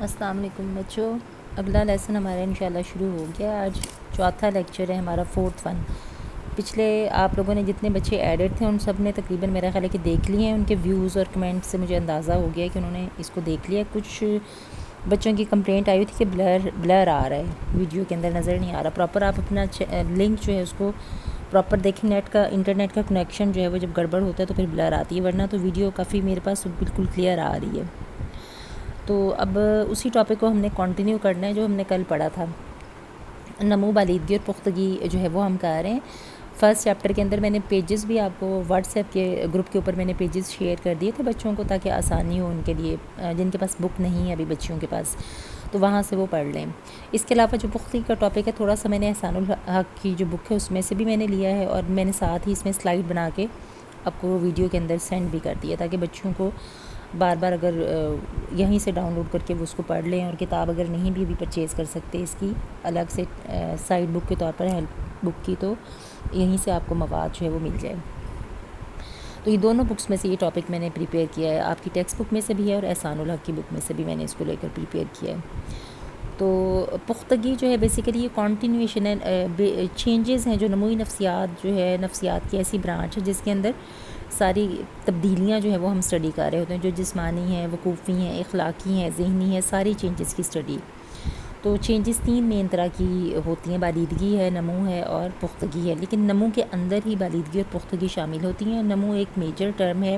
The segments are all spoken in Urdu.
السلام علیکم بچوں، اگلا لیسن ہمارا انشاءاللہ شروع ہو گیا۔ آج چوتھا لیکچر ہے ہمارا، فورتھ ون۔ پچھلے آپ لوگوں نے جتنے بچے ایڈڈ تھے ان سب نے تقریباً میرا خیال ہے کہ دیکھ لیے ہیں۔ ان کے ویوز اور کمنٹ سے مجھے اندازہ ہو گیا کہ انہوں نے اس کو دیکھ لیا۔ کچھ بچوں کی کمپلینٹ آئی تھی کہ بلر آ رہا ہے، ویڈیو کے اندر نظر نہیں آ رہا پراپر۔ آپ اپنا لنک جو ہے اس کو پراپر دیکھیں، انٹرنیٹ کا کنیکشن جو ہے وہ جب گڑبڑ ہوتا ہے تو پھر بلر آتی ہے، ورنہ تو ویڈیو کافی میرے پاس بالکل کلیئر آ رہی ہے۔ تو اب اسی ٹاپک کو ہم نے کنٹینیو کرنا ہے جو ہم نے کل پڑھا تھا، نمو، بالیدگی اور پختگی جو ہے وہ ہم کر رہے ہیں۔ فرسٹ چیپٹر کے اندر میں نے پیجز بھی آپ کو واٹس ایپ کے گروپ کے اوپر میں نے پیجز شیئر کر دیے تھے بچوں کو، تاکہ آسانی ہو ان کے لیے جن کے پاس بک نہیں ہے ابھی بچوں کے پاس، تو وہاں سے وہ پڑھ لیں۔ اس کے علاوہ جو پختگی کا ٹاپک ہے تھوڑا سا میں نے احسان الحق کی جو بک ہے اس میں سے بھی میں نے لیا ہے، اور میں نے ساتھ ہی اس میں سلائیڈ بنا کے آپ کو ویڈیو کے اندر سینڈ بھی کر دیا، تاکہ بچوں کو بار بار اگر یہیں سے ڈاؤن لوڈ کر کے وہ اس کو پڑھ لیں، اور کتاب اگر نہیں بھی ابھی پرچیز کر سکتے اس کی الگ سے سائڈ بک کے طور پر ہیلپ بک کی، تو یہیں سے آپ کو مواد جو ہے وہ مل جائے۔ تو یہ دونوں بکس میں سے یہ ٹاپک میں نے پریپیئر کیا ہے، آپ کی ٹیکسٹ بک میں سے بھی ہے اور احسان الحق کی بک میں سے بھی میں نے اس کو لے کر پریپیئر کیا ہے۔ تو پختگی جو ہے بیسیکلی یہ کانٹینیویشن ہے، چینجز ہیں جو نموئی نفسیات جو ہے، نفسیات کی ایسی برانچ ہے جس کے اندر ساری تبدیلیاں جو ہے وہ ہم اسٹڈی کر رہے ہوتے ہیں، جو جسمانی ہیں، وقوفی ہیں، اخلاقی ہیں، ذہنی ہیں، ساری چینجز کی اسٹڈی۔ تو چینجز تین مین طرح کی ہوتی ہیں، بالیدگی ہے، نمو ہے اور پختگی ہے، لیکن نمو کے اندر ہی بالیدگی اور پختگی شامل ہوتی ہیں۔ نمو ایک میجر ٹرم ہے،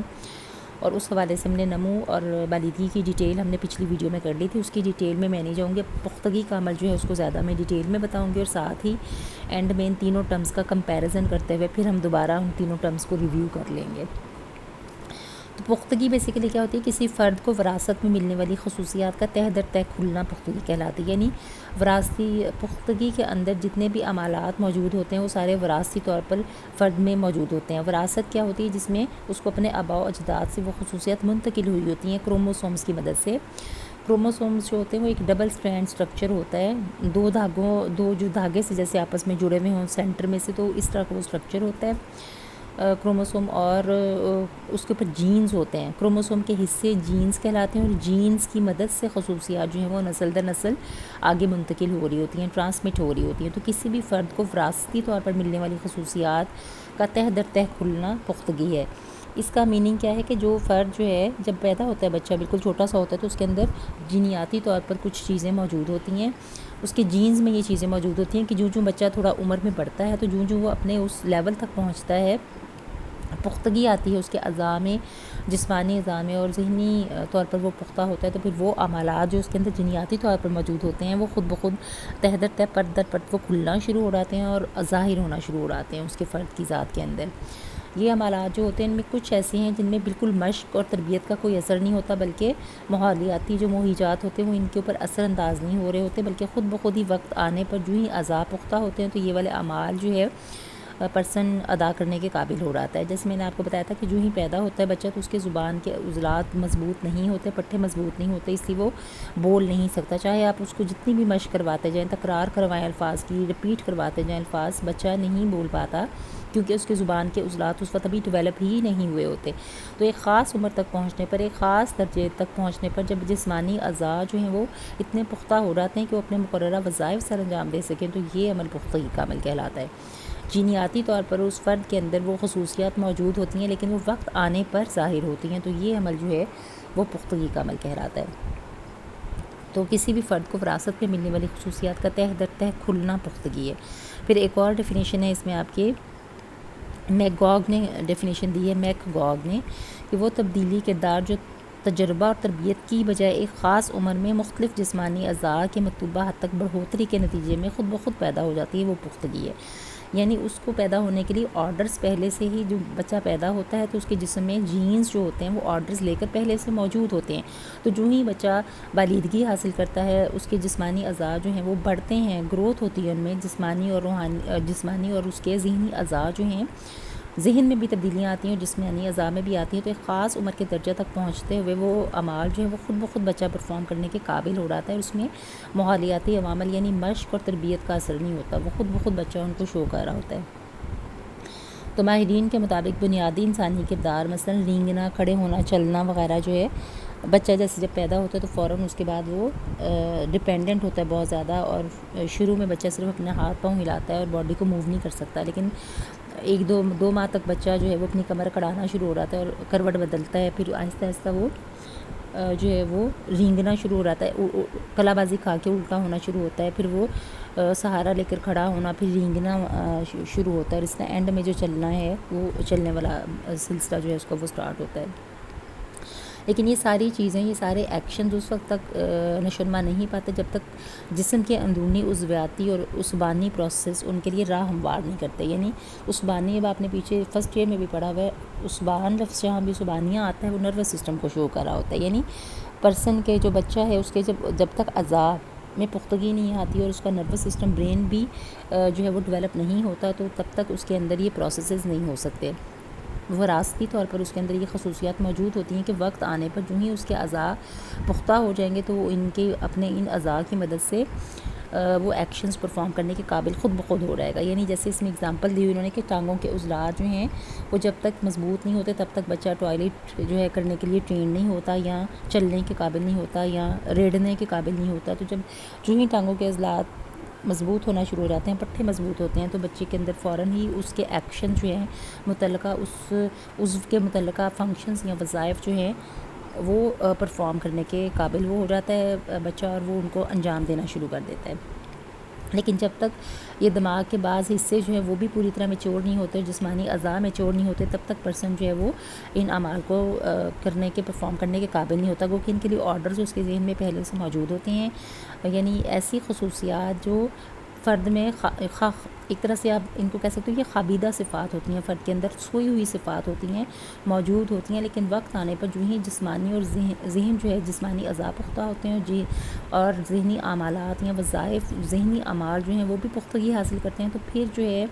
اور اس حوالے سے ہم نے نمو اور بالیدگی کی ڈیٹیل ہم نے پچھلی ویڈیو میں کر لی تھی، اس کی ڈیٹیل میں نہیں جاؤں گی۔ پختگی کا عمل جو ہے اس کو زیادہ میں ڈیٹیل میں بتاؤں گی، اور ساتھ ہی اینڈ میں ان تینوں ٹرمز کا کمپیریزن کرتے ہوئے پھر ہم دوبارہ ان تینوں ٹرمز کو ریویو کر لیں گے۔ تو پختگی بیسیکلی کیا ہوتی ہے؟ کسی فرد کو وراثت میں ملنے والی خصوصیات کا تہ در تہ کھلنا پختگی کہلاتی ہے، یعنی وراثتی پختگی کے اندر جتنے بھی عمالات موجود ہوتے ہیں وہ سارے وراثتی طور پر فرد میں موجود ہوتے ہیں۔ وراثت کیا ہوتی ہے؟ جس میں اس کو اپنے آباء و اجداد سے وہ خصوصیات منتقل ہوئی ہوتی ہیں کروموسومز کی مدد سے۔ کروموسومز جو ہوتے ہیں وہ ایک ڈبل سٹرینڈ سٹرکچر ہوتا ہے، دو جو دھاگے سے جیسے آپس میں جڑے ہوئے ہوں سینٹر میں سے، تو اس طرح کا وہ سٹرکچر ہوتا ہے کروموسوم، اور اس کے اوپر جینز ہوتے ہیں، کروموسوم کے حصے جینز کہلاتے ہیں، اور جینز کی مدد سے خصوصیات جو ہیں وہ نسل در نسل آگے منتقل ہو رہی ہوتی ہیں، ٹرانسمٹ ہو رہی ہوتی ہیں۔ تو کسی بھی فرد کو وراثتی طور پر ملنے والی خصوصیات کا تہ در تہ کھلنا پختگی ہے۔ اس کا میننگ کیا ہے کہ جو فرد جو ہے جب پیدا ہوتا ہے، بچہ بالکل چھوٹا سا ہوتا ہے، تو اس کے اندر جینیاتی طور پر کچھ چیزیں موجود ہوتی ہیں، اس کے جینز میں یہ چیزیں موجود ہوتی ہیں کہ جو بچہ تھوڑا عمر میں بڑھتا ہے، تو جو وہ اپنے اس لیول تک پہنچتا ہے، پختگی آتی ہے اس کے اعضاء میں، جسمانی اعضاء میں، اور ذہنی طور پر وہ پختہ ہوتا ہے، تو پھر وہ عملات جو اس کے اندر جنیاتی طور پر موجود ہوتے ہیں وہ خود بخود تہ در تہ پرت در پرت وہ کھلنا شروع ہو جاتے ہیں اور ظاہر ہونا شروع ہو جاتے ہیں اس کے فرد کی ذات کے اندر۔ یہ عملات جو ہوتے ہیں ان میں کچھ ایسے ہیں جن میں بالکل مشق اور تربیت کا کوئی اثر نہیں ہوتا، بلکہ ماحولیاتی جو مہیجات ہوتے ہیں وہ ان کے اوپر اثر انداز نہیں ہو رہے ہوتے، بلکہ خود بخود ہی وقت آنے پر جو ہی اعضاء پختہ ہوتے ہیں تو یہ والے اعمال جو ہے پرسن ادا کرنے کے قابل ہو جاتا ہے۔ جیسے میں نے آپ کو بتایا تھا کہ جو ہی پیدا ہوتا ہے بچہ تو اس کے زبان کے عضلات مضبوط نہیں ہوتے، پٹھے مضبوط نہیں ہوتے، اس لیے وہ بول نہیں سکتا، چاہے آپ اس کو جتنی بھی مشق کرواتے جائیں، تکرار کروائیں الفاظ کی، رپیٹ کرواتے جائیں الفاظ، بچہ نہیں بول پاتا، کیونکہ اس کے زبان کے عضلات اس وقت ابھی ڈیولپ ہی نہیں ہوئے ہوتے۔ تو ایک خاص عمر تک پہنچنے پر، ایک خاص درجے تک پہنچنے پر جب جسمانی اعضاء جو ہیں وہ اتنے پختہ ہو جاتے ہیں کہ وہ اپنے مقررہ وظائف سر انجام دے سکیں، تو یہ عمل پختگی کا عمل کہلاتا ہے۔ جینیاتی طور پر اس فرد کے اندر وہ خصوصیات موجود ہوتی ہیں لیکن وہ وقت آنے پر ظاہر ہوتی ہیں، تو یہ عمل جو ہے وہ پختگی کا عمل کہلاتا ہے۔ تو کسی بھی فرد کو وراثت میں ملنے والی خصوصیات کا تہ در تہ کھلنا پختگی ہے۔ پھر ایک اور ڈیفینیشن ہے اس میں آپ کے میک گوگ نے ڈیفینیشن دی ہے، میک گوگ نے، کہ وہ تبدیلی کردار جو تجربہ اور تربیت کی بجائے ایک خاص عمر میں مختلف جسمانی اعضاء کے مطلوبہ حد تک بڑھوتری کے نتیجے میں خود بخود پیدا ہو جاتی ہے، وہ پختگی ہے۔ یعنی اس کو پیدا ہونے کے لیے آرڈرز پہلے سے ہی، جو بچہ پیدا ہوتا ہے تو اس کے جسم میں جینز جو ہوتے ہیں وہ آرڈرز لے کر پہلے سے موجود ہوتے ہیں، تو جو ہی بچہ بالیدگی حاصل کرتا ہے اس کے جسمانی اعضاء جو ہیں وہ بڑھتے ہیں، گروتھ ہوتی ہے ان میں، جسمانی اور روحانی، جسمانی اور اس کے ذہنی اعضاء جو ہیں، ذہن میں بھی تبدیلیاں آتی ہیں اور جسمانی اعضاء میں بھی آتی ہیں، تو ایک خاص عمر کے درجہ تک پہنچتے ہوئے وہ اعمال جو ہے وہ خود بخود بچہ پرفارم کرنے کے قابل ہو جاتا ہے، اس میں ماحولیاتی عوامل یعنی مشق اور تربیت کا اثر نہیں ہوتا، وہ خود بخود بچہ ان کو شو کر رہا ہوتا ہے۔ تو ماہرین کے مطابق بنیادی انسانی کردار مثلا رینگنا، کھڑے ہونا، چلنا وغیرہ جو ہے بچہ جیسے جب پیدا ہوتا ہے تو فوراً اس کے بعد وہ ڈپینڈنٹ ہوتا ہے بہت زیادہ، اور شروع میں بچہ صرف اپنے ہاتھ پاؤں ہلاتا ہے اور باڈی کو موو نہیں کر سکتا، لیکن ایک دو ماہ تک بچہ جو ہے وہ اپنی کمر کڑانا شروع ہو جاتا ہے اور کروٹ بدلتا ہے، پھر آہستہ آہستہ وہ جو ہے وہ رینگنا شروع ہو جاتا ہے، کلا بازی کھا کے الٹا ہونا شروع ہوتا ہے، پھر وہ سہارا لے کر کھڑا ہونا، پھر رینگنا شروع ہوتا ہے، اور اس طرح اینڈ میں جو چلنا ہے وہ چلنے والا سلسلہ جو ہے اس کا وہ سٹارٹ ہوتا ہے۔ لیکن یہ ساری چیزیں، یہ سارے ایکشنز اس وقت تک نشو و نما نہیں پاتے جب تک جسم کے اندرونی عضویاتی اور عصبانی پروسیس ان کے لیے راہ ہموار نہیں کرتے۔ یعنی عصبانی، اب آپ نے پیچھے فرسٹ ایئر میں بھی پڑھا ہوا ہے، عصبان لفظ جہاں بھی عصبانیہ آتا ہے وہ نروس سسٹم کو شو کر رہا ہوتا ہے، یعنی پرسن کے جو بچہ ہے اس کے جب تک اعضاء میں پختگی نہیں آتی اور اس کا نروس سسٹم برین بھی جو ہے وہ ڈیولپ نہیں ہوتا، تو تب تک اس کے اندر یہ پروسیسز نہیں ہو سکتے۔ وراثتی طور پر اس کے اندر یہ خصوصیات موجود ہوتی ہیں کہ وقت آنے پر جو ہی اس کے اعضاء پختہ ہو جائیں گے تو وہ اپنے ان اعضاء کی مدد سے وہ ایکشنز پرفارم کرنے کے قابل خود بخود ہو جائے گا۔ یعنی جیسے اس میں اگزامپل دی ہوئی انہوں نے کہ ٹانگوں کے عضلات جو ہیں وہ جب تک مضبوط نہیں ہوتے تب تک بچہ ٹوائلٹ جو ہے کرنے کے لیے ٹرین نہیں ہوتا، یا چلنے کے قابل نہیں ہوتا، یا ریڑھنے کے قابل نہیں ہوتا۔ تو جو ہی ٹانگوں کے عضلات مضبوط ہونا شروع ہو جاتے ہیں، پٹھے مضبوط ہوتے ہیں، تو بچے کے اندر فوراً ہی اس کے ایکشن جو ہیں متعلقہ اس عضو کے متعلقہ فنکشنز یا وظائف جو ہیں وہ پرفارم کرنے کے قابل وہ ہو جاتا ہے بچہ، اور وہ ان کو انجام دینا شروع کر دیتا ہے۔ لیکن جب تک یہ دماغ کے بعض حصے جو ہیں وہ بھی پوری طرح میچور نہیں ہوتے، جسمانی اعضاء میچور نہیں ہوتے، تب تک پرسن جو ہے وہ ان اعمال کو پرفارم کرنے کے قابل نہیں ہوتا، کیونکہ ان کے لیے آرڈرز اس کے ذہن میں پہلے سے موجود ہوتے ہیں۔ یعنی ایسی خصوصیات جو فرد میں ایک طرح سے آپ ان کو کہہ سکتے ہو یہ خابیدہ صفات ہوتی ہیں، فرد کے اندر سوئی ہوئی صفات ہوتی ہیں، موجود ہوتی ہیں، لیکن وقت آنے پر جو ہی جسمانی اور ذہن جو ہے جسمانی اعضاء پختہ ہوتے ہیں اور ذہنی اعمالات یا وظائف، ذہنی اعمال جو ہیں وہ بھی پختگی حاصل کرتے ہیں، تو پھر جو ہے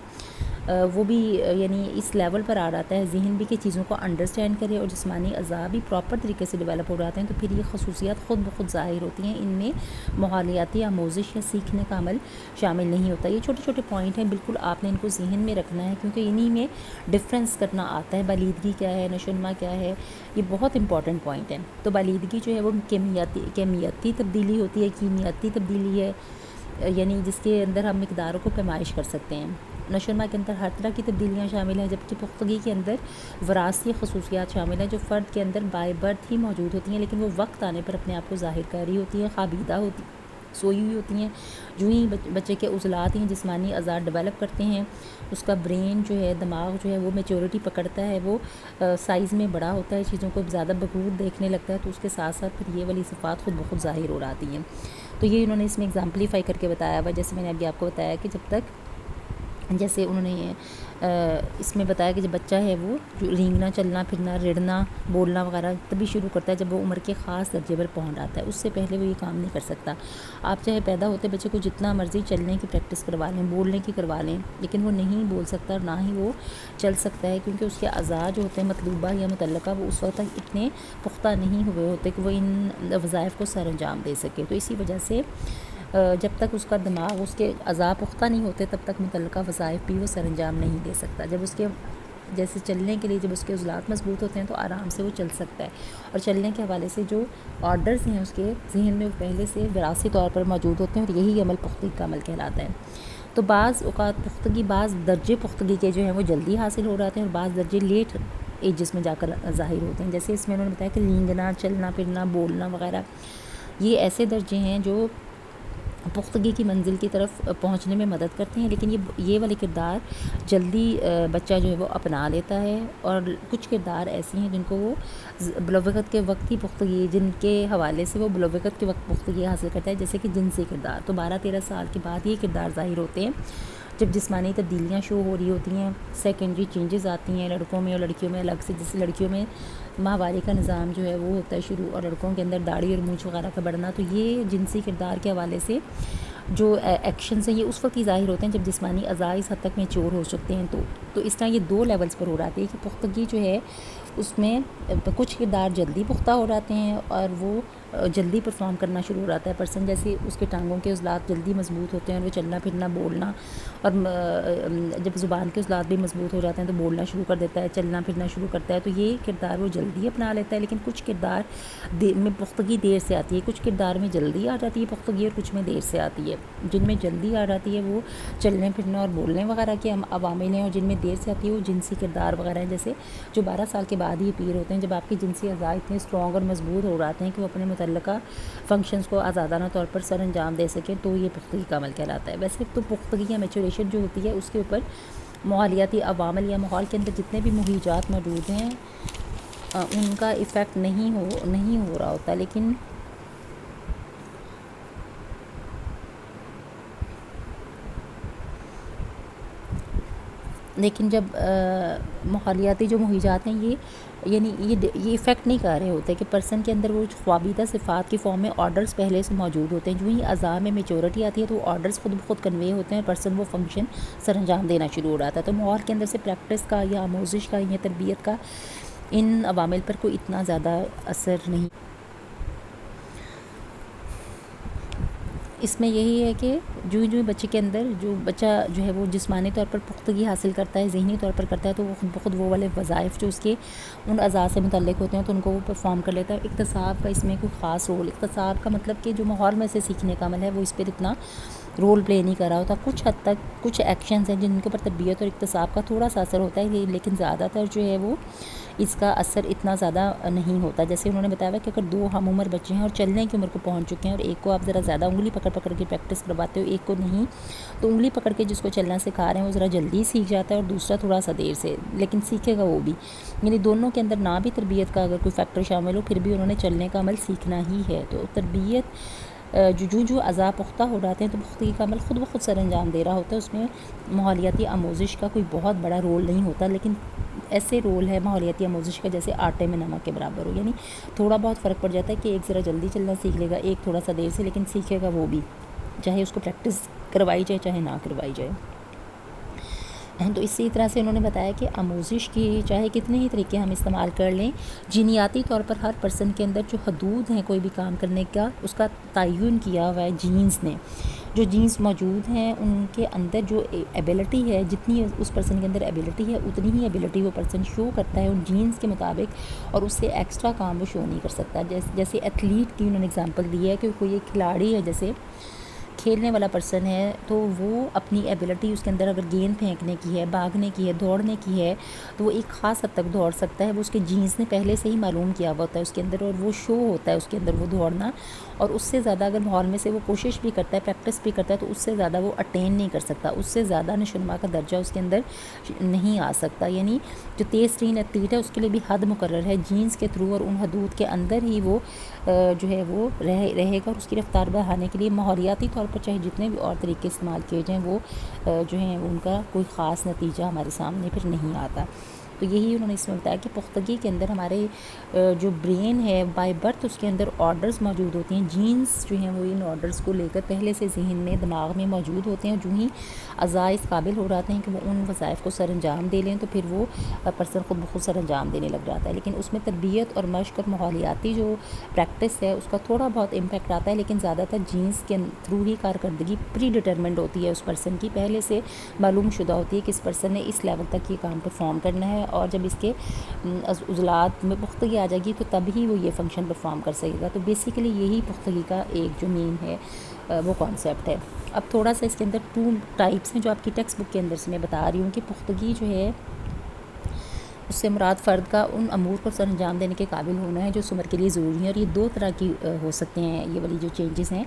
وہ بھی یعنی اس لیول پر آ جاتا ہے ذہن بھی کہ چیزوں کو انڈرسٹینڈ کرے، اور جسمانی اعضاء بھی پراپر طریقے سے ڈیولپ ہو جاتے ہیں، تو پھر یہ خصوصیات خود بخود ظاہر ہوتی ہیں۔ ان میں ماحولیاتی آموزش یا سیکھنے کا عمل شامل نہیں ہوتا۔ یہ چھوٹے چھوٹے پوائنٹ ہیں، بالکل آپ نے ان کو ذہن میں رکھنا ہے، کیونکہ انہی میں ڈفرینس کرنا آتا ہے، بالیدگی کیا ہے، نشو و نما کیا ہے، یہ بہت امپورٹنٹ پوائنٹ ہے۔ تو بالیدگی جو ہے وہ کیمیاتی تبدیلی ہوتی ہے، کیمیاتی تبدیلی ہے، یعنی جس کے اندر ہم مقداروں کو پیمائش کر سکتے ہیں۔ نشو و نما کے اندر ہر طرح کی تبدیلیاں شامل ہیں، جبکہ پختگی کے اندر وراثتی خصوصیات شامل ہیں جو فرد کے اندر بائی برتھ ہی موجود ہوتی ہیں، لیکن وہ وقت آنے پر اپنے آپ کو ظاہر کر رہی ہوتی ہیں، خابیدہ ہوتی سوئی ہوئی ہوتی ہیں۔ جو ہی بچے کے عضلات ہیں جسمانی اعضاء ڈیولپ کرتے ہیں، اس کا برین جو ہے، دماغ جو ہے وہ میچورٹی پکڑتا ہے، وہ سائز میں بڑا ہوتا ہے، چیزوں کو زیادہ بغور دیکھنے لگتا ہے، تو اس کے ساتھ ساتھ پھر یہ والی صفات خود بخود ظاہر ہو جاتی ہیں۔ تو یہ انہوں نے اس میں ایگزامپلیفائی کر کے بتایا ہوا، جیسے میں نے ابھی آپ کو بتایا کہ جب تک جیسے انہوں نے اس میں بتایا کہ جب بچہ ہے وہ جو رینگنا، چلنا پھرنا، ریڑھنا، بولنا وغیرہ تبھی شروع کرتا ہے جب وہ عمر کے خاص درجے پر پہنچ جاتا ہے، اس سے پہلے وہ یہ کام نہیں کر سکتا۔ آپ چاہے پیدا ہوتے بچے کو جتنا مرضی چلنے کی پریکٹس کروا لیں، بولنے کی کروا لیں، لیکن وہ نہیں بول سکتا اور نہ ہی وہ چل سکتا ہے، کیونکہ اس کے اعضاء جو ہوتے ہیں مطلوبہ یا متعلقہ وہ اس وقت تک اتنے پختہ نہیں ہوئے ہوتے کہ وہ ان وظائف کو سر انجام دے سکے۔ تو اسی وجہ سے جب تک اس کا دماغ، اس کے اعضاء پختہ نہیں ہوتے تب تک متعلقہ وظائف بھی وہ سر انجام نہیں دے سکتا۔ جب اس کے جیسے چلنے کے لیے جب اس کے عضلات مضبوط ہوتے ہیں تو آرام سے وہ چل سکتا ہے، اور چلنے کے حوالے سے جو آرڈرز ہیں اس کے ذہن میں وہ پہلے سے وراثی طور پر موجود ہوتے ہیں، اور یہی عمل پختگی کا عمل کہلاتا ہے۔ تو بعض اوقات پختگی، بعض درجے پختگی کے جو ہیں وہ جلدی حاصل ہو جاتے ہیں، اور بعض درجے لیٹ ایجز میں جا کر ظاہر ہوتے ہیں۔ جیسے اس میں انہوں نے بتایا کہ رینگنا، چلنا پھرنا، بولنا وغیرہ یہ ایسے درجے ہیں جو پختگی کی منزل کی طرف پہنچنے میں مدد کرتے ہیں، لیکن یہ والے کردار جلدی بچہ جو ہے وہ اپنا لیتا ہے، اور کچھ کردار ایسی ہیں جن کو وہ بلوغت کے وقت ہی پختگی، جن کے حوالے سے وہ بلوغت کے وقت پختگی حاصل کرتا ہے، جیسے کہ جنسی کردار۔ تو 12-13 سال کے بعد یہ کردار ظاہر ہوتے ہیں، جب جسمانی تبدیلیاں شو ہو رہی ہوتی ہیں، سیکنڈری چینجز آتی ہیں لڑکوں میں اور لڑکیوں میں الگ سے، جیسے لڑکیوں میں ماہواری کا نظام جو ہے وہ ہوتا ہے شروع، اور لڑکوں کے اندر داڑھی اور مونچھ وغیرہ کا بڑھنا۔ تو یہ جنسی کردار کے حوالے سے جو ایکشنز ہیں یہ اس وقت ہی ظاہر ہوتے ہیں جب جسمانی اعضاء اس حد تک میچور ہو سکتے ہیں. تو اس طرح یہ 2 لیولز پر ہو جاتی ہے کہ پختگی جو ہے اس میں کچھ کردار جلدی پختہ ہو جاتے ہیں اور وہ جلدی پرفارم کرنا شروع ہو جاتا ہے پرسن. جیسے اس کے ٹانگوں کے عضلات جلدی مضبوط ہوتے ہیں اور وہ چلنا پھرنا بولنا، اور جب زبان کے عضلات بھی مضبوط ہو جاتے ہیں تو بولنا شروع کر دیتا ہے، چلنا پھرنا شروع کرتا ہے. تو یہ کردار وہ جلدی اپنا لیتا ہے. لیکن کچھ کردار میں پختگی دیر سے آتی ہے، کچھ کردار میں جلدی آ جاتی ہے پختگی، اور کچھ میں دیر سے آتی ہے. جن میں جلدی آ جاتی ہے وہ چلنے پھرنے اور بولنے وغیرہ کے عوامل ہیں، اور جن میں دیر سے آتی ہے وہ جنسی کردار وغیرہ ہیں، جیسے جو 12 سال کے بعد ہی اپیئر ہوتے ہیں، جب آپ کے جنسی اعضاء اتنے اسٹرانگ اور مضبوط ہو جاتے ہیں کہ وہ اپنے متعلقہ فنکشنز کو آزادانہ طور پر سر انجام دے سکیں، تو یہ پختگی کا عمل کہلاتا ہے. ویسے تو پختگی یا میچوریشن جو ہوتی ہے اس کے اوپر ماحولیاتی عوامل یا ماحول کے اندر جتنے بھی مہیجات موجود ہیں ان کا ایفیکٹ نہیں ہو رہا ہوتا. لیکن جب ماحولیاتی جو مہیجات ہیں یہ ایفیکٹ نہیں کر رہے ہوتے کہ پرسن کے اندر وہ خوابیدہ صفات کی فارم میں آرڈرز پہلے سے موجود ہوتے ہیں. جو ہی اعضاء میں میچورٹی آتی ہے تو وہ آرڈرز خود بخود کنوے ہوتے ہیں اور پرسن وہ فنکشن سر انجام دینا شروع ہو جاتا ہے. تو ماحول کے اندر سے پریکٹس کا یا آموزش کا یا تربیت کا ان عوامل پر کوئی اتنا زیادہ اثر نہیں. اس میں یہی ہے کہ جو بچے کے اندر جو بچہ جو ہے وہ جسمانی طور پر پختگی حاصل کرتا ہے، ذہنی طور پر کرتا ہے، تو وہ خود بخود وہ والے وظائف جو اس کے ان اعضاء سے متعلق ہوتے ہیں تو ان کو وہ پرفارم کر لیتا ہے. اکتساب کا اس میں کوئی خاص رول، اکتساب کا مطلب کہ جو ماحول میں سے سیکھنے کا عمل ہے وہ اس پر اتنا رول پلے نہیں کر رہا ہوتا. کچھ حد تک کچھ ایکشنز ہیں جن کے اوپر تربیت اور اکتساب کا تھوڑا سا اثر ہوتا ہے، لیکن زیادہ تر جو ہے وہ اس کا اثر اتنا زیادہ نہیں ہوتا. جیسے انہوں نے بتایا کہ اگر 2 ہم عمر بچے ہیں اور چلنے کی عمر کو پہنچ چکے ہیں اور ایک کو آپ ذرا زیادہ انگلی پکڑ کے پریکٹس کرواتے ہو، ایک کو نہیں، تو انگلی پکڑ کے جس کو چلنا سکھا رہے ہیں وہ ذرا جلدی سیکھ جاتا ہے اور دوسرا تھوڑا سا دیر سے، لیکن سیکھے گا وہ بھی. یعنی دونوں کے اندر نہ بھی تربیت کا اگر کوئی فیکٹر شامل ہو پھر بھی انہوں نے چلنے کا عمل سیکھنا ہی ہے. تو تربیت جو اعضاء پختہ ہو جاتے ہیں تو پختگی کا عمل خود بخود سر انجام دے رہا ہوتا ہے. اس میں ماحولیاتی آموزش کا کوئی بہت بڑا رول نہیں ہوتا، لیکن ایسے رول ہے ماحولیاتی آموزش کا جیسے آٹے میں نمک کے برابر ہو. یعنی تھوڑا بہت فرق پڑ جاتا ہے کہ ایک ذرا جلدی چلنا سیکھ لے گا، ایک تھوڑا سا دیر سے، لیکن سیکھے گا وہ بھی، چاہے اس کو پریکٹس کروائی جائے چاہے نہ کروائی جائے. تو اسی طرح سے انہوں نے بتایا کہ آموزش کی چاہے کتنے ہی طریقے ہم استعمال کر لیں، جینیاتی طور پر ہر پرسن کے اندر جو حدود ہیں کوئی بھی کام کرنے کا اس کا تعین کیا ہوا ہے جینز نے. جو جینز موجود ہیں ان کے اندر جو ایبیلٹی ہے، جتنی اس پرسن کے اندر ایبیلٹی ہے اتنی ہی ایبیلٹی وہ پرسن شو کرتا ہے ان جینز کے مطابق، اور اس سے ایکسٹرا کام وہ شو نہیں کر سکتا. جیسے ایتھلیٹ کی انہوں نے اگزامپل دی ہے کہ کوئی ایک کھلاڑی ہے، جیسے کھیلنے والا پرسن ہے، تو وہ اپنی ایبیلٹی اس کے اندر اگر گیند پھینکنے کی ہے، بھاگنے کی ہے، دوڑنے کی ہے، تو وہ ایک خاص حد تک دوڑ سکتا ہے. وہ اس کے جینز نے پہلے سے ہی معلوم کیا ہوا ہوتا ہے اس کے اندر، اور وہ شو ہوتا ہے اس کے اندر وہ دوڑنا. اور اس سے زیادہ اگر ماحول میں سے وہ کوشش بھی کرتا ہے، پریکٹس بھی کرتا ہے، تو اس سے زیادہ وہ اٹین نہیں کر سکتا، اس سے زیادہ نشوونما کا درجہ اس کے اندر نہیں آ سکتا. یعنی جو تیز ترین ایتھلیٹ ہے اس کے لیے بھی حد مقرر ہے جینز کے تھرو، اور ان حدود کے اندر ہی وہ جو ہے وہ رہے گا. اور اس کی رفتار بڑھانے کے لیے ماحولیاتی طور پر چاہے جتنے بھی اور طریقے استعمال کیے جائیں وہ جو ہیں ان کا کوئی خاص نتیجہ ہمارے سامنے پھر نہیں آتا. تو یہی انہوں نے اس میں بتایا کہ پختگی کے اندر ہمارے جو برین ہے بائی برتھ اس کے اندر آرڈرز موجود ہوتے ہیں. جینز جو ہیں وہ ان آرڈرز کو لے کر پہلے سے ذہن میں دماغ میں موجود ہوتے ہیں. جو ہی اعضاء اس قابل ہو جاتے ہیں کہ وہ ان وظائف کو سر انجام دے لیں تو پھر وہ پرسن خود بخود سر انجام دینے لگ جاتا ہے. لیکن اس میں تربیت اور مشق اور ماحولیاتی جو پریکٹس ہے اس کا تھوڑا بہت امپیکٹ آتا ہے، لیکن زیادہ تر جینز کے تھرو ہی کارکردگی پری ڈٹرمنڈ ہوتی ہے. اس پرسن کی پہلے سے معلوم شدہ ہوتی ہے کہ اس پرسن نے اس لیول تک یہ کام پرفارم کرنا ہے، اور جب اس کے عضلات میں پختگی آ جائے گی تو تب ہی وہ یہ فنکشن پرفارم کر سکے گا. تو بیسیکلی یہی پختگی کا ایک جو مین ہے وہ کانسیپٹ ہے. اب تھوڑا سا اس کے اندر 2 ٹائپس ہیں جو آپ کی ٹیکسٹ بک کے اندر سے میں بتا رہی ہوں کہ پختگی جو ہے اس سے مراد فرد کا ان امور کو سر انجام دینے کے قابل ہونا ہے جو اس عمر کے لیے ضروری ہیں، اور یہ 2 طرح کی ہو سکتے ہیں. یہ والی جو چینجز ہیں،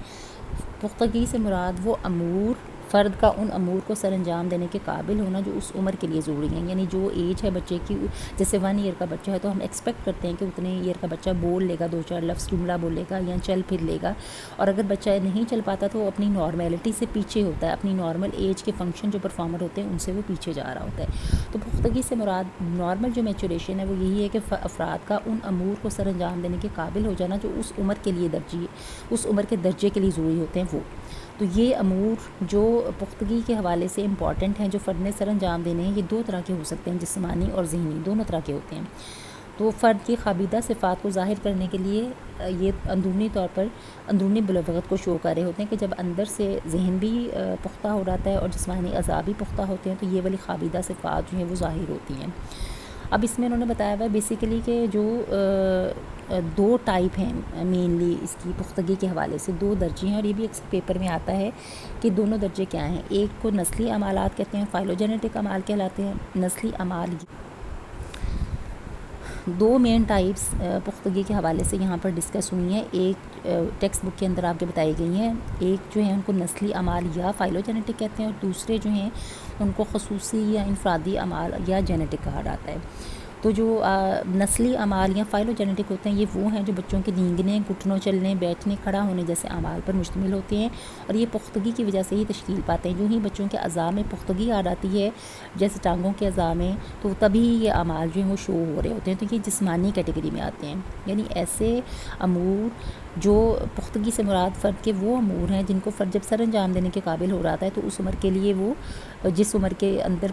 پختگی سے مراد وہ امور، فرد کا ان امور کو سر انجام دینے کے قابل ہونا جو اس عمر کے لیے ضروری ہیں. یعنی جو ایج ہے بچے کی، جیسے 1 ایئر کا بچہ ہے تو ہم ایکسپیکٹ کرتے ہیں کہ اتنے ایئر کا بچہ بول لے گا، 2-4 لفظ جملہ بولے گا یا چل پھر لے گا. اور اگر بچہ نہیں چل پاتا تو وہ اپنی نارمیلٹی سے پیچھے ہوتا ہے، اپنی نارمل ایج کے فنکشن جو پرفارمر ہوتے ہیں ان سے وہ پیچھے جا رہا ہوتا ہے. تو پختگی سے مراد نارمل جو میچوریشن ہے وہ یہی ہے کہ افراد کا ان امور کو سر انجام دینے کے قابل ہو جانا جو اس عمر کے لیے اس عمر کے درجے کے لیے ضروری ہوتے ہیں وہ. تو یہ امور جو پختگی کے حوالے سے امپورٹنٹ ہیں، جو فرد نے سر انجام دینے ہیں، یہ دو طرح کے ہو سکتے ہیں، جسمانی اور ذہنی، دونوں طرح کے ہوتے ہیں۔ تو فرد کی خوابیدہ صفات کو ظاہر کرنے کے لیے یہ اندرونی طور پر اندرونی بلوغت کو شو کر رہے ہوتے ہیں کہ جب اندر سے ذہن بھی پختہ ہو رہتا ہے اور جسمانی اعضاء بھی پختہ ہوتے ہیں تو یہ والی خوابیدہ صفات جو ہیں وہ ظاہر ہوتی ہیں۔ اب اس میں انہوں نے بتایا ہوا ہے بیسیکلی کہ جو دو ٹائپ ہیں مینلی اس کی پختگی کے حوالے سے، دو درجے ہیں، اور یہ بھی ایک پیپر میں آتا ہے کہ دونوں درجے کیا ہیں۔ ایک کو نسلی اعمالات کہتے ہیں، فائلوجینیٹک اعمال کہلاتے ہیں۔ نسلی اعمال دو مین ٹائپس پختگی کے حوالے سے یہاں پر ڈسکس ہوئی ہیں، ایک ٹیکسٹ بک کے اندر آپ کے بتائی گئی ہیں، ایک جو ہیں ان کو نسلی اعمال یا فائلوجینیٹک کہتے ہیں، اور دوسرے جو ہیں ان کو خصوصی یا انفرادی اعمال یا جینیٹک کہا جاتا ہے۔ تو جو نسلی اعمال یا فائلوجینیٹک ہوتے ہیں یہ وہ ہیں جو بچوں کے رینگنے، گھٹنوں چلنے، بیٹھنے، کھڑا ہونے جیسے اعمال پر مشتمل ہوتے ہیں، اور یہ پختگی کی وجہ سے ہی تشکیل پاتے ہیں۔ جو ہی بچوں کے اعضاء میں پختگی آ جاتی ہے جیسے ٹانگوں کے اعضاء میں، تو تبھی یہ اعمال جو ہیں وہ شو ہو رہے ہوتے ہیں، تو یہ جسمانی کیٹیگری میں آتے ہیں۔ یعنی ایسے امور جو پختگی سے مراد فرد کے وہ امور ہیں جن کو فرد جب سر انجام دینے کے قابل ہو رہا ہے تو اس عمر کے لیے وہ جس عمر کے اندر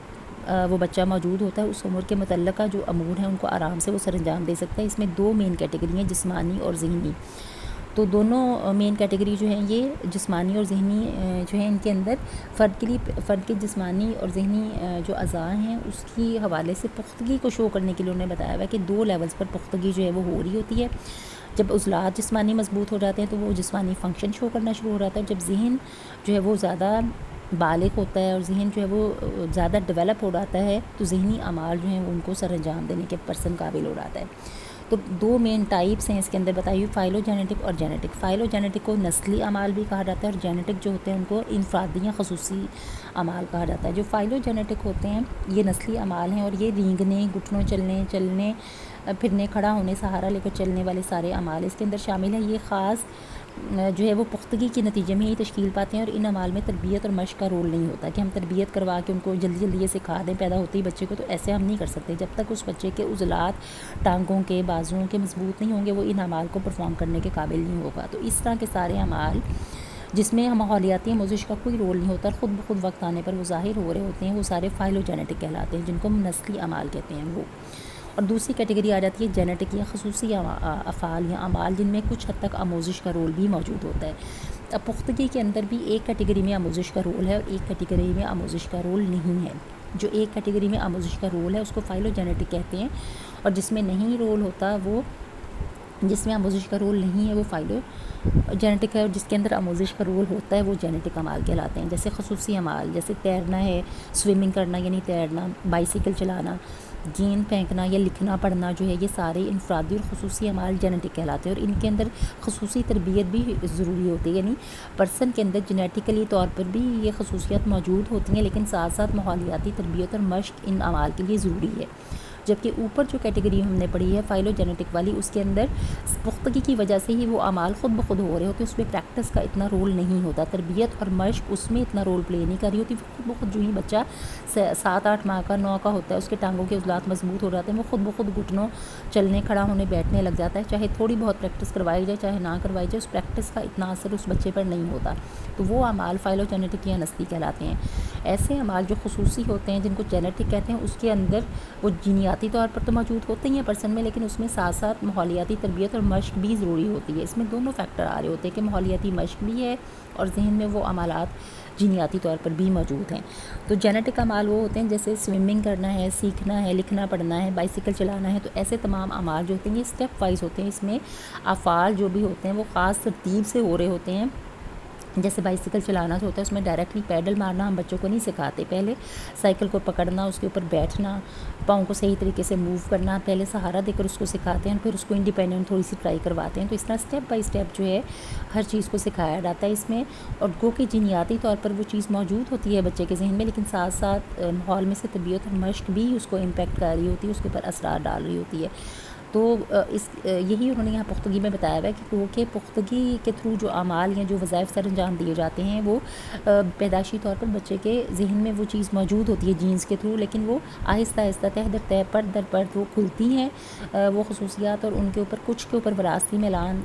وہ بچہ موجود ہوتا ہے اس عمر کے متعلقہ جو امور ہیں ان کو آرام سے وہ سر انجام دے سکتا ہے۔ اس میں دو مین کیٹیگری ہیں، جسمانی اور ذہنی۔ تو دونوں مین کیٹیگری جو ہیں یہ جسمانی اور ذہنی جو ہیں ان کے اندر فرد کے جسمانی اور ذہنی جو اعضاء ہیں اس کی حوالے سے پختگی کو شو کرنے کے لیے انہوں نے بتایا ہوا ہے کہ دو لیولز پر پختگی جو ہے وہ ہو رہی ہوتی ہے۔ جب عضلات جسمانی مضبوط ہو جاتے ہیں تو وہ جسمانی فنکشن شو کرنا شروع ہو جاتا ہے، جب ذہن جو ہے وہ زیادہ بالغ ہوتا ہے اور ذہن جو ہے وہ زیادہ ڈیولپ ہو جاتا ہے تو ذہنی اعمال جو ہیں وہ ان کو سر انجام دینے کے پرسن قابل ہو جاتا ہے۔ تو دو مین ٹائپس ہیں اس کے اندر بتائی ہوئی، فائلوجینیٹک اور جینیٹک۔ فائلوجینیٹک کو نسلی اعمال بھی کہا جاتا ہے اور جینیٹک جو ہوتے ہیں ان کو انفرادی یا خصوصی اعمال کہا جاتا ہے۔ جو فائلوجینیٹک ہوتے ہیں یہ نسلی اعمال ہیں اور یہ رینگنے، گھٹنوں چلنے پھرنے، کھڑا ہونے، سہارا لے کر چلنے والے سارے اعمال اس کے اندر شامل ہیں۔ یہ خاص جو ہے وہ پختگی کے نتیجے میں ہی تشکیل پاتے ہیں، اور ان اعمال میں تربیت اور مشق کا رول نہیں ہوتا کہ ہم تربیت کروا کے ان کو جلدی جلدی یہ سکھا دیں پیدا ہوتے ہی بچے کو، تو ایسے ہم نہیں کر سکتے جب تک اس بچے کے عضلات ٹانگوں کے، بازوؤں کے مضبوط نہیں ہوں گے وہ ان اعمال کو پرفارم کرنے کے قابل نہیں ہوگا۔ تو اس طرح کے سارے اعمال جس میں ماحولیاتی آموزش کا کوئی رول نہیں ہوتا اور خود بخود وقت آنے پر وہ ظاہر ہو رہے ہوتے ہیں، وہ سارے فائلوجینیٹک کہلاتے ہیں جن کو ہم نسلی اعمال کہتے ہیں وہ۔ اور دوسری کیٹیگری آ جاتی ہے جینیٹک یا خصوصی افعال یا اعمال جن میں کچھ حد تک آموزش کا رول بھی موجود ہوتا ہے۔ اب پختگی کے اندر بھی ایک کیٹیگری میں آموزش کا رول ہے اور ایک کیٹیگری میں آموزش کا رول نہیں ہے۔ جو ایک کیٹیگری میں آموزش کا رول ہے اس کو فائلوجینیٹک کہتے ہیں، اور جس میں نہیں رول ہوتا وہ جس میں آموزش کا رول نہیں ہے وہ فائلوجینیٹک ہے، اور جس کے اندر آموزش کا رول ہوتا ہے وہ جینیٹک اعمال کہلاتے ہیں۔ جیسے خصوصی اعمال جیسے تیرنا ہے، سوئمنگ کرنا یعنی تیرنا، بائیسیکل چلانا، گیند پھینکنا یا لکھنا پڑھنا جو ہے یہ سارے انفرادی اور خصوصی اعمال جینیٹک کہلاتے ہیں، اور ان کے اندر خصوصی تربیت بھی ضروری ہوتی ہے، یعنی پرسن کے اندر جینیٹیکلی طور پر بھی یہ خصوصیات موجود ہوتی ہیں لیکن ساتھ ساتھ ماحولیاتی تربیت اور مشق ان اعمال کے لیے ضروری ہے۔ جبکہ اوپر جو کیٹیگری ہم نے پڑھی ہے فائلوجینیٹک والی اس کے اندر پختگی کی وجہ سے ہی وہ اعمال خود بخود ہو رہے ہوتے ہیں، اس میں پریکٹس کا اتنا رول نہیں ہوتا، تربیت اور مشق اس میں اتنا رول پلے نہیں کر رہی ہوتی، خود بخود جو ہی بچہ 7-8 ماہ کا 9 کا ہوتا ہے اس کے ٹانگوں کے عضلات مضبوط ہو جاتے ہیں، وہ خود بخود گھٹنوں چلنے، کھڑا ہونے، بیٹھنے لگ جاتا ہے، چاہے تھوڑی بہت پریکٹس کروائی جائے چاہے نہ کروائی جائے، اس پریکٹس کا اتنا اثر اس بچے پر نہیں ہوتا، تو وہ اعمال فائلوجینیٹک یا نسلی کہلاتے ہیں۔ ایسے اعمال جو خصوصی ہوتے ہیں جن کو جینیٹک کہتے ہیں اس کے اندر وہ جینیاتی طور پر تو موجود ہوتے ہی ہیں پرسن میں، لیکن اس میں ساتھ ساتھ ماحولیاتی تربیت اور مشق بھی ضروری ہوتی ہے۔ اس میں دونوں فیکٹر آ رہے ہوتے ہیں کہ ماحولیاتی مشق بھی ہے اور ذہن میں وہ عملات جینیاتی طور پر بھی موجود ہیں۔ تو جینیٹک اعمال وہ ہوتے ہیں جیسے سوئمنگ کرنا ہے، سیکھنا ہے، لکھنا پڑھنا ہے، بائیسیکل چلانا ہے، تو ایسے تمام اعمال جو ہوتے ہیں یہ اسٹیپ وائز ہوتے ہیں، اس میں افعال جو بھی ہوتے ہیں وہ خاص ترتیب سے ہو رہے ہوتے ہیں۔ جیسے بائیسیکل چلانا جو ہوتا ہے اس میں ڈائریکٹلی پیڈل مارنا ہم بچوں کو نہیں سکھاتے، پہلے سائیکل کو پکڑنا، اس کے اوپر بیٹھنا، پاؤں کو صحیح طریقے سے موو کرنا، پہلے سہارا دے کر اس کو سکھاتے ہیں، پھر اس کو انڈیپینڈنٹ تھوڑی سی ٹرائی کرواتے ہیں، تو اس طرح اسٹیپ بائی اسٹیپ جو ہے ہر چیز کو سکھایا جاتا ہے اس میں، اور گو کہ جینیاتی طور پر وہ چیز موجود ہوتی ہے بچے کے ذہن میں، لیکن ساتھ ساتھ ماحول میں سے تربیت اور مشق بھی اس کو امپیکٹ کر رہی ہوتی ہے، اس کے اوپر اثرات ڈال رہی ہوتی ہے۔ تو یہی انہوں نے یہاں پختگی میں بتایا ہوا ہے کہ کیونکہ پختگی کے تھرو جو اعمال یا جو وظائف سر انجام دیے جاتے ہیں وہ پیدائشی طور پر بچے کے ذہن میں وہ چیز موجود ہوتی ہے جینز کے تھرو، لیکن وہ آہستہ آہستہ تہ در تہ پرت در پرت وہ کھلتی ہیں وہ خصوصیات، اور ان کے اوپر کچھ کے اوپر وراثتی میلان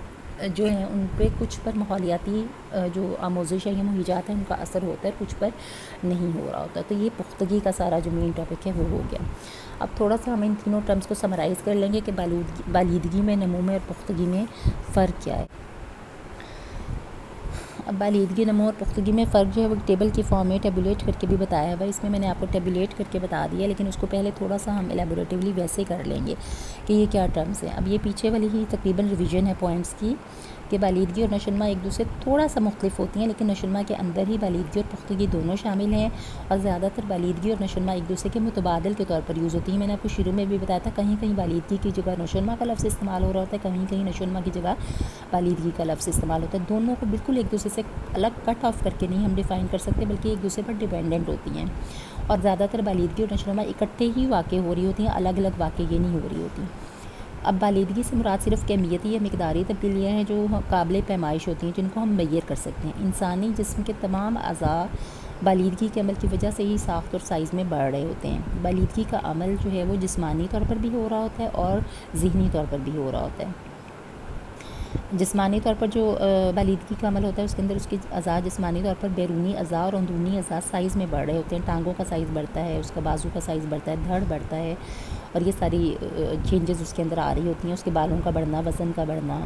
جو ہیں ان پہ کچھ پر ماحولیاتی جو آموزش ہے یا مہیجات ہیں ان کا اثر ہوتا ہے، کچھ پر نہیں ہو رہا ہوتا. تو یہ پختگی کا سارا جو مین ٹاپک ہے وہ ہو گیا. اب تھوڑا سا ہم ان تینوں ٹرمز کو سمرائز کر لیں گے کہ بالیدگی میں، نمو میں اور پختگی میں فرق کیا ہے. اب بالیدگی، نمو اور پختگی میں فرق جو ہے وہ ٹیبل کی فارم میں ٹیبولیٹ کر کے بھی بتایا ہوا ہے. اس میں نے آپ کو ٹیبولیٹ کر کے بتا دیا، لیکن اس کو پہلے تھوڑا سا ہم الیبوریٹیولی ویسے کر لیں گے کہ یہ کیا ٹرمز ہیں. اب یہ پیچھے والی ہی تقریباً ریویژن ہے پوائنٹس کی کہ بالیدگی اور نشوونما ایک دوسرے تھوڑا سا مختلف ہوتی ہیں، لیکن نشوونما کے اندر ہی بالیدگی اور پختگی دونوں شامل ہیں، اور زیادہ تر بالیدگی اور نشوونما ایک دوسرے کے متبادل کے طور پر یوز ہوتی ہیں. میں نے آپ کو شروع میں بھی بتایا تھا کہیں کہیں بالیدگی کی جگہ نشوونما کا لفظ استعمال ہو رہا ہوتا ہے، کہیں کہیں نشوونما کی جگہ بالیدگی کا لفظ استعمال ہوتا ہے. دونوں کو بالکل ایک دوسرے سے الگ کٹ آف کر کے نہیں ہم ڈیفائن کر سکتے، بلکہ ایک دوسرے پر ڈیپینڈنٹ ہوتی ہیں. اور زیادہ تر بالیدگی اور نشوونما اکٹھے ہی واقع ہو رہی ہوتی ہیں، الگ الگ واقع یہ نہیں ہو رہی ہوتی. اب بالیدگی سے مراد صرف کمیتی یا مقداری تبدیلیاں ہیں جو قابل پیمائش ہوتی ہیں، جن کو ہم میئر کر سکتے ہیں. انسانی جسم کے تمام اعضاء بالیدگی کے عمل کی وجہ سے ہی ساخت اور سائز میں بڑھ رہے ہوتے ہیں. بالیدگی کا عمل جو ہے وہ جسمانی طور پر بھی ہو رہا ہوتا ہے اور ذہنی طور پر بھی ہو رہا ہوتا ہے. جسمانی طور پر جو بالیدگی کا عمل ہوتا ہے اس کے اندر اس کی اعضاء جسمانی طور پر بیرونی اعضاء اور اندرونی اعضاء سائز میں بڑھ رہے ہوتے ہیں. ٹانگوں کا سائز بڑھتا ہے، اس کا بازو کا سائز بڑھتا ہے، دھڑ بڑھتا ہے، اور یہ ساری چینجز اس کے اندر آ رہی ہوتی ہیں. اس کے بالوں کا بڑھنا، وزن کا بڑھنا،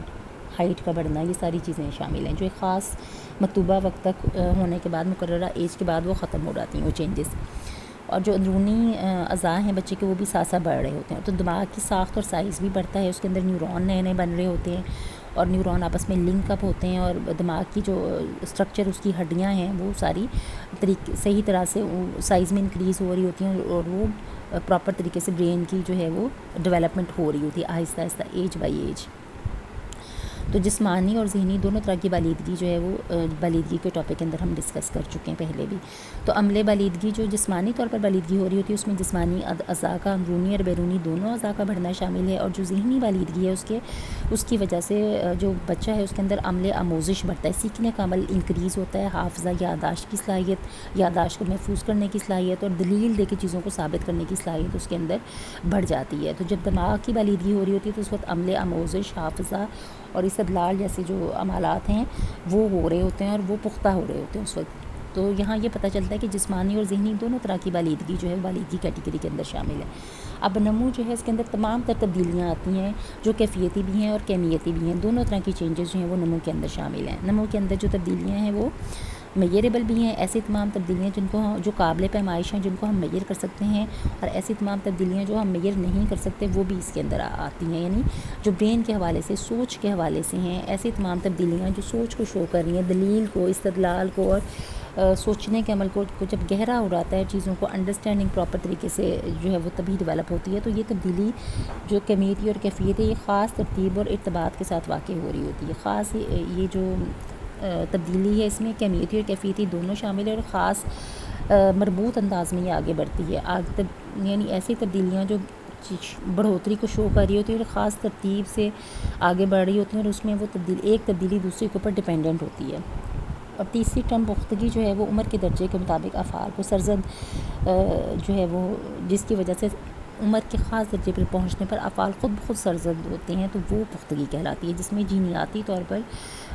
ہائٹ کا بڑھنا، یہ ساری چیزیں شامل ہیں جو ایک خاص مطلوبہ وقت تک ہونے کے بعد، مقررہ ایج کے بعد وہ ختم ہو جاتی ہیں وہ چینجز. اور جو اندرونی اعضاء ہیں بچے کے وہ بھی ساتھ ساتھ بڑھ رہے ہوتے ہیں. تو دماغ کی ساخت اور سائز بھی بڑھتا ہے، اس کے اندر نیورون نئے نئے بن رہے ہوتے ہیں اور نیورون آپس میں لنک اپ ہوتے ہیں، اور دماغ کی جو اسٹرکچر اس کی ہڈیاں ہیں وہ ساری صحیح طرح سے سائز میں انکریز ہو رہی ہوتی ہیں، اور وہ پراپر طریقے سے برین کی جو ہے وہ ڈیولپمنٹ ہو رہی ہوتی ہے آہستہ آہستہ ایج بائی ایج. تو جسمانی اور ذہنی دونوں طرح کی بالیدگی جو ہے وہ بالیدگی کے ٹاپک کے اندر ہم ڈسکس کر چکے ہیں پہلے بھی. تو عملے بالیدگی جو جسمانی طور پر بالیدگی ہو رہی ہوتی ہے اس میں جسمانی اعضاء کا، اندرونی اور بیرونی دونوں اعضاء کا بڑھنا شامل ہے. اور جو ذہنی بالیدگی ہے اس کی وجہ سے جو بچہ ہے اس کے اندر عملے آموزش بڑھتا ہے، سیکھنے کا عمل انکریز ہوتا ہے، حافظہ، یادداشت کی صلاحیت، یادداشت کو محفوظ کرنے کی صلاحیت اور دلیل دے کے چیزوں کو ثابت کرنے کی صلاحیت اس کے اندر بڑھ جاتی ہے. تو جب دماغ کی بالیدگی ہو رہی ہوتی ہے تو اس وقت عملے آموزش، حافظہ اور استدلال جیسے جو عملات ہیں وہ ہو رہے ہوتے ہیں اور وہ پختہ ہو رہے ہوتے ہیں اس وقت. تو یہاں یہ پتہ چلتا ہے کہ جسمانی اور ذہنی دونوں طرح کی بالیدگی جو ہے بالیدگی کیٹیگری کے اندر شامل ہے. اب نمو جو ہے اس کے اندر تمام تر تبدیلیاں آتی ہیں جو کیفیتی بھی ہیں اور کمیتی بھی ہیں. دونوں طرح کی چینجز جو ہیں وہ نمو کے اندر شامل ہیں. نمو کے اندر جو تبدیلیاں ہیں وہ میئریبل بھی ہیں، ایسی تمام تبدیلیاں جو قابل پیمائش ہیں، جن کو ہم میئر کر سکتے ہیں، اور ایسی تمام تبدیلیاں جو ہم میئر نہیں کر سکتے وہ بھی اس کے اندر آتی ہیں. یعنی جو برین کے حوالے سے، سوچ کے حوالے سے ہیں، ایسی تمام تبدیلیاں جو سوچ کو شو کر رہی ہیں، دلیل کو، استدلال کو اور سوچنے کے عمل کو جب گہرا ہو جاتا ہے، چیزوں کو انڈرسٹینڈنگ پراپر طریقے سے جو ہے وہ تبھی ڈیولپ ہوتی ہے. تو یہ تبدیلی جو کمیتی اور کیفیت ہے یہ خاص ترتیب اور ارتباط کے ساتھ واقع ہو رہی ہوتی ہے. خاص یہ جو تبدیلی ہے اس میں کمیتی اور کیفیتی دونوں شامل ہے، اور خاص مربوط انداز میں یہ آگے بڑھتی ہے. یعنی ایسی تبدیلیاں جو بڑھوتری کو شو کر رہی ہوتی ہے اور خاص ترتیب سے آگے بڑھ رہی ہوتی ہیں، اور اس میں وہ ایک تبدیلی دوسری کے اوپر ڈیپینڈنٹ ہوتی ہے. اور تیسری ٹرم پختگی جو ہے وہ عمر کے درجے کے مطابق افعال کو سرزد جو ہے وہ جس کی وجہ سے عمر کے خاص درجے پر پہنچنے پر افعال خود بخود سرزد ہوتے ہیں، تو وہ پختگی کہلاتی ہے. جس میں جینیاتی طور پر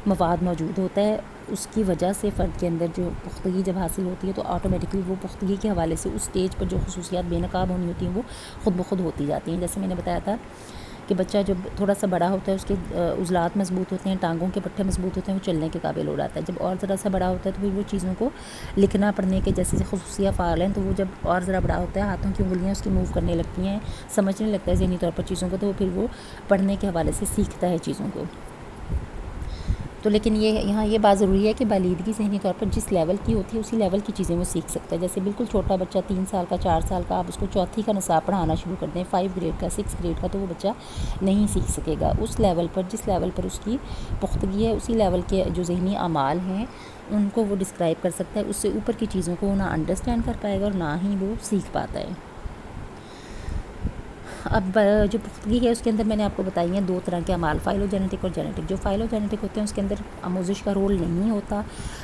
مواد موجود ہوتا ہے، اس کی وجہ سے فرد کے اندر جو پختگی جب حاصل ہوتی ہے تو آٹومیٹکلی وہ پختگی کے حوالے سے اس سٹیج پر جو خصوصیات بے نقاب ہونی ہوتی ہیں وہ خود بخود ہوتی جاتی ہیں. جیسے میں نے بتایا تھا کہ بچہ جب تھوڑا سا بڑا ہوتا ہے اس کے عضلات مضبوط ہوتے ہیں، ٹانگوں کے پٹھے مضبوط ہوتے ہیں، وہ چلنے کے قابل ہو جاتا ہے. جب اور ذرا سا بڑا ہوتا ہے تو پھر وہ چیزوں کو لکھنا پڑھنے کے جیسے خصوصی افعال ہیں، تو وہ جب اور ذرا بڑا ہوتا ہے ہاتھوں کی انگلیاں اس کی موو کرنے لگتی ہیں، سمجھنے لگتا ہے ذہنی طور پر چیزوں کو، تو پھر وہ پڑھنے کے حوالے سے سیکھتا ہے چیزوں کو. تو لیکن یہاں یہ بات ضروری ہے کہ بالیدگی ذہنی طور پر جس لیول کی ہوتی ہے اسی لیول کی چیزیں وہ سیکھ سکتا ہے. جیسے بالکل چھوٹا بچہ 3 سال کا، 4 سال کا، آپ اس کو چوتھی کا نصاب پڑھانا شروع کر دیں، 5 گریڈ کا، 6 گریڈ کا، تو وہ بچہ نہیں سیکھ سکے گا. اس لیول پر، جس لیول پر اس کی پختگی ہے اسی لیول کے جو ذہنی اعمال ہیں ان کو وہ ڈسکرائب کر سکتا ہے. اس سے اوپر کی چیزوں کو نہ انڈرسٹینڈ کر پائے گا اور نہ ہی وہ سیکھ پاتا ہے. اب جو پختگی ہے اس کے اندر میں نے آپ کو بتائی ہیں دو طرح کے اعمال، فائلوجینیٹک اور جینیٹک۔ جو فائلوجینیٹک ہوتے ہیں اس کے اندر آموزش کا رول نہیں ہوتا،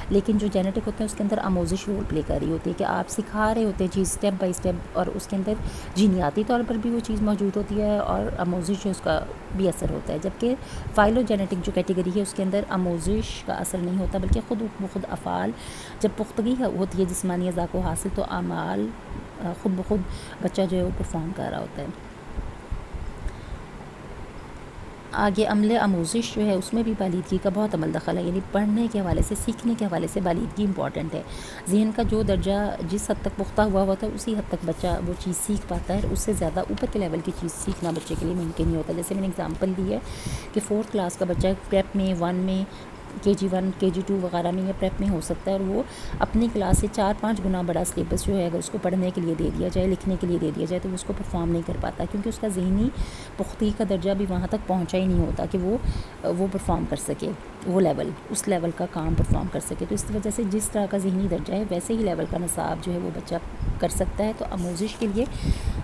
لیکن جو جینیٹک ہوتے ہیں اس کے اندر آموزش رول پلے کر رہی ہوتی ہے کہ آپ سکھا رہے ہوتے ہیں چیز اسٹیپ بائی اسٹیپ، اور اس کے اندر جینیاتی طور پر بھی وہ چیز موجود ہوتی ہے اور آموزش جو اس کا بھی اثر ہوتا ہے۔ جبکہ فائلوجینیٹک جو کیٹیگری ہے اس کے اندر آموزش کا اثر نہیں ہوتا، بلکہ خود بخود افعال، جب پختگی ہوتی ہے جسمانی اعضاء کو حاصل، تو اعمال خود بخود بچہ جو ہے وہ پرفارم کر رہا ہوتا ہے۔ آگے عمل آموزش جو ہے اس میں بھی بالیدگی کا بہت عمل دخل ہے، یعنی پڑھنے کے حوالے سے، سیکھنے کے حوالے سے بالیدگی امپورٹنٹ ہے۔ ذہن کا جو درجہ جس حد تک پختہ ہوا ہوتا ہے اسی حد تک بچہ وہ چیز سیکھ پاتا ہے، اس سے زیادہ اوپر کے لیول کی چیز سیکھنا بچے کے لیے ممکن نہیں ہوتا۔ جیسے میں نے اگزامپل دی ہے کہ 4th کلاس کا بچہ پریپ میں 1 میں KG1 KG2 وغیرہ میں یا پریپ میں ہو سکتا ہے، اور وہ اپنی کلاس سے 4-5 گنا بڑا سلیبس جو ہے اگر اس کو پڑھنے کے لیے دے دیا جائے، لکھنے کے لیے دے دیا جائے، تو وہ اس کو پرفارم نہیں کر پاتا، کیونکہ اس کا ذہنی پختگی کا درجہ بھی وہاں تک پہنچا ہی نہیں ہوتا کہ وہ پرفارم کر سکے، وہ لیول، اس لیول کا کام پرفارم کر سکے۔ تو اس وجہ سے جس طرح کا ذہنی درجہ ہے ویسے ہی لیول کا نصاب جو ہے وہ بچہ کر سکتا ہے۔ تو آموزش کے لیے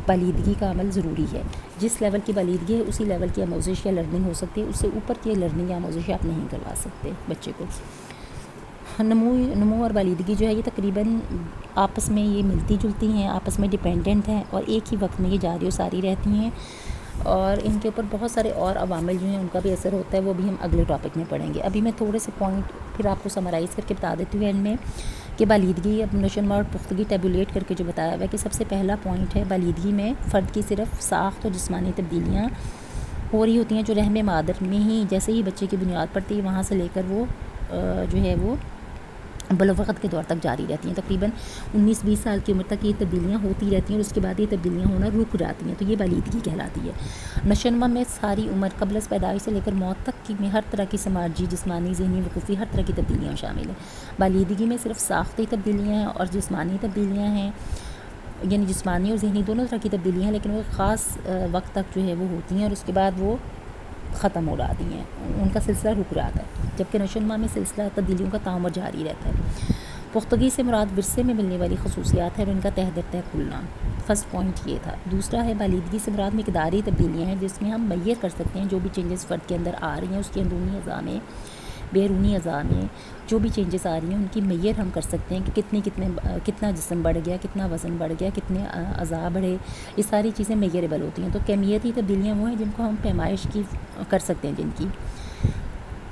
بالیدگی کا عمل ضروری ہے۔ جس لیول کی بالیدگی ہے اسی لیول کی آموزش یا لرننگ ہو سکتی ہے، اس سے اوپر کی لرننگ یا آموزش آپ نہیں کروا سکتے بچے کو۔ نمو اور بالیدگی جو ہے یہ تقریباً آپس میں یہ ملتی جلتی ہیں، آپس میں ڈیپینڈنٹ ہیں، اور ایک ہی وقت میں یہ جاری و ساری رہتی ہیں، اور ان کے اوپر بہت سارے اور عوامل جو ہیں ان کا بھی اثر ہوتا ہے، وہ بھی ہم اگلے ٹاپک میں پڑھیں گے۔ ابھی میں تھوڑے سے پوائنٹ پھر آپ کو سمرائز کر کے بتا دیتی ہوں اینڈ میں، کہ بالیدگی اب نشوونما اور پختگی ٹیبولیٹ کر کے جو بتایا ہوا ہے کہ سب سے پہلا پوائنٹ ہے بالیدگی میں فرد کی صرف ساخت اور جسمانی تبدیلیاں ہو رہی ہوتی ہیں، جو رحم مادر میں ہی جیسے ہی بچے کی بنیاد پڑتی ہے وہاں سے لے کر وہ جو ہے وہ بلوغت کے دور تک جاری رہتی ہیں۔ تقریباً 19-20 سال کی عمر تک یہ تبدیلیاں ہوتی رہتی ہیں، اور اس کے بعد یہ تبدیلیاں ہونا رک جاتی ہیں، تو یہ بالیدگی کہلاتی ہے۔ نشوونما میں ساری عمر قبل از پیدائش سے لے کر موت تک کی میں ہر طرح کی سماجی، جسمانی، ذہنی، وقوفی ہر طرح کی تبدیلیاں شامل ہیں۔ بالیدگی میں صرف ساختی تبدیلیاں ہیں اور جسمانی تبدیلیاں ہیں، یعنی جسمانی اور ذہنی دونوں طرح کی تبدیلیاں ہیں، لیکن وہ خاص وقت تک جو ہے وہ ہوتی ہیں، اور اس کے بعد وہ ختم ہو جاتی ہیں، ان کا سلسلہ رک جاتا ہے، جبکہ نشوونما میں سلسلہ تبدیلیوں کا تعمر جاری رہتا ہے۔ پختگی سے مراد ورثے میں ملنے والی خصوصیات ہے اور ان کا تہ در تہ کھلنا، فرسٹ پوائنٹ یہ تھا۔ دوسرا ہے بالیدگی سے مراد مقداری تبدیلیاں ہیں جس میں ہم میئر کر سکتے ہیں جو بھی چینجز فرد کے اندر آ رہی ہیں، اس کے اندرونی اعضاء میں، بیرونی اعضاء میں جو بھی چینجز آ رہی ہیں ان کی میئر ہم کر سکتے ہیں کہ کتنا جسم بڑھ گیا، کتنا وزن بڑھ گیا، کتنے اعضاء بڑھے، یہ ساری چیزیں میئریبل ہوتی ہیں۔ تو کیمیتی تبدیلیاں وہ ہیں جن کو ہم پیمائش کی کر سکتے ہیں جن کی،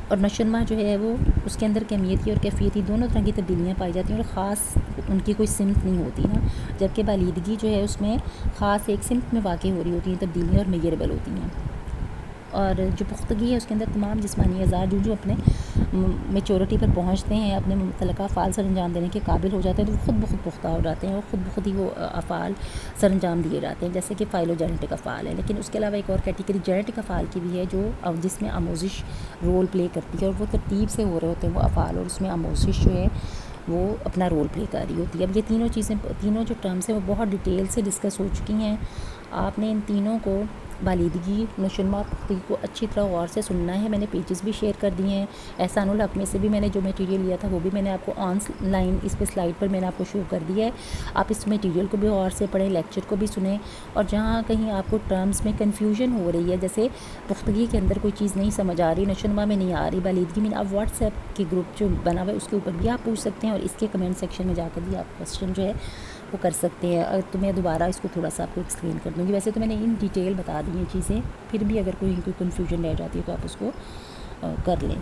اور نشوونما جو ہے وہ اس کے اندر کیمیتی اور کیفیتی دونوں طرح کی تبدیلیاں پائی جاتی ہیں، اور خاص ان کی کوئی سمت نہیں ہوتی نا، جبکہ بالیدگی جو ہے اس میں خاص ایک سمت میں واقع ہو رہی ہوتی ہیں تبدیلیاں، اور میئریبل ہوتی ہیں۔ اور جو پختگی ہے اس کے اندر تمام جسمانی اعضاء جو اپنے میچورٹی پر پہنچتے ہیں، اپنے متعلقہ افعال سر انجام دینے کے قابل ہو جاتے ہیں، تو وہ خود بخود پختہ ہو جاتے ہیں، اور خود بخود ہی وہ افعال سر انجام دیے جاتے ہیں، جیسے کہ فائلوجینیٹک افعال ہے۔ لیکن اس کے علاوہ ایک اور کیٹیگری جینیٹک افعال کی بھی ہے جو جس میں آموزش رول پلے کرتی ہے، اور وہ ترتیب سے ہو رہے ہوتے ہیں وہ افعال، اور اس میں آموزش جو ہے وہ اپنا رول پلے کر رہی ہوتی ہے۔ اب یہ تینوں جو ٹرمز ہیں وہ بہت ڈیٹیل سے ڈسکس ہو چکی ہیں، آپ نے ان تینوں کو بالیدگی، نشوونما، پختگی کو اچھی طرح غور سے سننا ہے۔ میں نے پیجز بھی شیئر کر دیے ہیں، احسان الحق میں سے بھی میں نے جو میٹیریل لیا تھا وہ بھی میں نے آپ کو آن لائن اس پہ سلائڈ پر میں نے آپ کو شو کر دیا ہے۔ آپ اس میٹیریل کو بھی غور سے پڑھیں، لیکچر کو بھی سنیں، اور جہاں کہیں آپ کو ٹرمز میں کنفیوژن ہو رہی ہے، جیسے پختگی کے اندر کوئی چیز نہیں سمجھ آ رہی، نشوونما میں نہیں آ رہی، بالیدگی میں، آپ واٹس ایپ کے گروپ جو بنا ہوا ہے اس کے اوپر بھی آپ پوچھ سکتے ہیں، اور اس کے کمنٹ سیکشن میں جا کر بھی آپ کوسچن جو ہے وہ کر سکتے ہیں، اور تو میں دوبارہ اس کو تھوڑا سا آپ کو ایکسپلین کر دوں گی۔ ویسے تو میں نے ان ڈیٹیل بتا دی ہیں چیزیں، پھر بھی اگر کوئی کنفیوژن رہ جاتی ہے تو آپ اس کو کر لیں۔